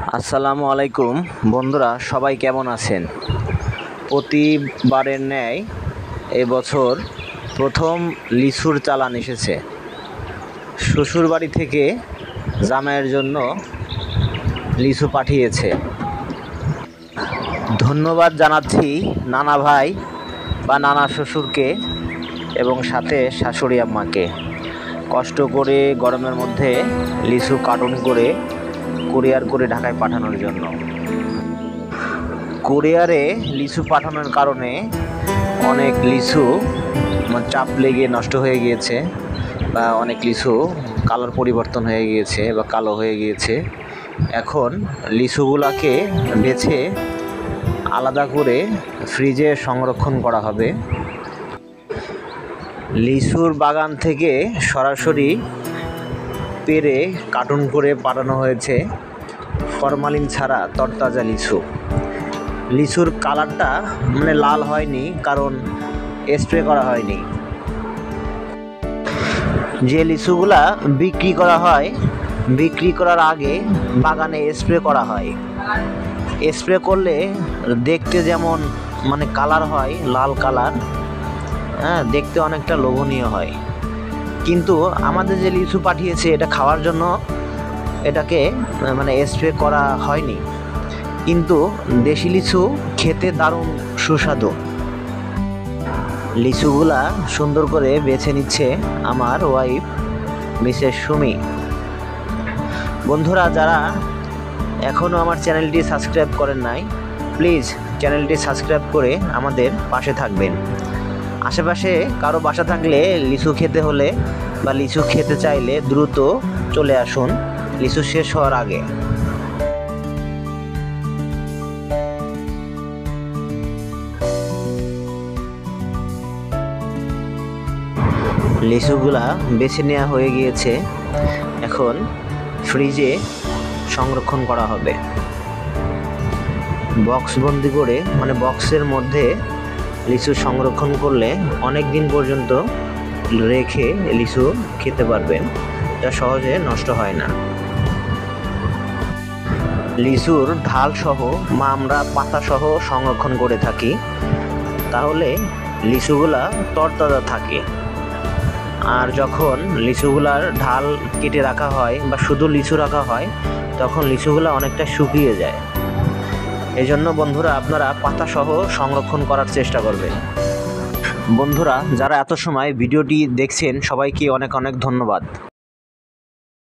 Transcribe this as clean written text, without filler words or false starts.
আসসালামু আলাইকুম বন্ধুরা, সবাই কেমন আছেন? প্রতিবারের ন্যায় এবছর প্রথম লিচুর চালান এসেছে। শ্বশুরবাড়ি থেকে জামাইয়ের জন্য লিচু পাঠিয়েছে। ধন্যবাদ জানাচ্ছি নানা ভাই বা নানা শ্বশুরকে এবং সাথে শাশুড়ি আম্মাকে। কষ্ট করে গরমের মধ্যে লিচু কার্টন করে কুরিয়ার করে ঢাকায় পাঠানোর জন্য। কুরিয়ারে লিচু পাঠানোর কারণে অনেক লিচু চাপ লেগে নষ্ট হয়ে গিয়েছে বা অনেক লিচু কালার পরিবর্তন হয়ে গিয়েছে বা কালো হয়ে গিয়েছে। এখন লিচুগুলাকে বেছে আলাদা করে ফ্রিজে সংরক্ষণ করা হবে। লিচুর বাগান থেকে সরাসরি পেরে কার্টুন করে পাঠানো হয়েছে ফরমালিন ছাড়া তরতাজা লিচু। লিচুর কালারটা লাল হয়নি, কারণ স্প্রে করা হয়নি। যে লিচুগুলা বিক্রি করা হয়, বিক্রি করার আগে বাগানে স্প্রে করা হয়। স্প্রে করলে দেখতে যেমন কালার হয়, লাল কালার, দেখতে অনেকটা লোভনীয় হয়। কিন্তু আমাদের যে লিচু পাঠিয়েছে এটা খাওয়ার জন্য এটাকে স্প্রে করা হয়নি, কিন্তু দেশি লিচু খেতে দারুণ সুস্বাদু। লিচুগুলা সুন্দর করে বেছে নিচ্ছে আমার ওয়াইফ মিসেস সুমি। বন্ধুরা, যারা এখনও আমার চ্যানেলটি সাবস্ক্রাইব করেন নাই, প্লিজ চ্যানেলটি সাবস্ক্রাইব করে আমাদের পাশে থাকবেন। আশেপাশে কারো বাসা থাকলে লিচু খেতে হলে বা লিচু খেতে চাইলে দ্রুত চলে আসুন লিচু শেষ হওয়ার আগে। লিচুগুলা বেছে নেওয়া হয়ে গিয়েছে, এখন ফ্রিজে সংরক্ষণ করা হবে। বক্সবন্দি করে বক্সের মধ্যে লিচু সংরক্ষণ করলে অনেক দিন পর্যন্ত রেখে লিচু খেতে পারবেন, যা সহজে নষ্ট হয় না। লিচুর ঢাল সহ আমরা পাতা সহ সংরক্ষণ করে থাকি, তাহলে লিচুগুলা তরতাজা থাকে। আর যখন লিচুগুলার ঢাল কেটে রাখা হয় বা শুধু লিচু রাখা হয়, তখন লিচুগুলা অনেকটা শুকিয়ে যায়। এই জন্য বন্ধুরা, আপনারা পাতা সহ সংরক্ষণ করার চেষ্টা করবেন। বন্ধুরা, যারা এত সময় ভিডিওটি দেখছেন, সবাইকে অনেক অনেক ধন্যবাদ।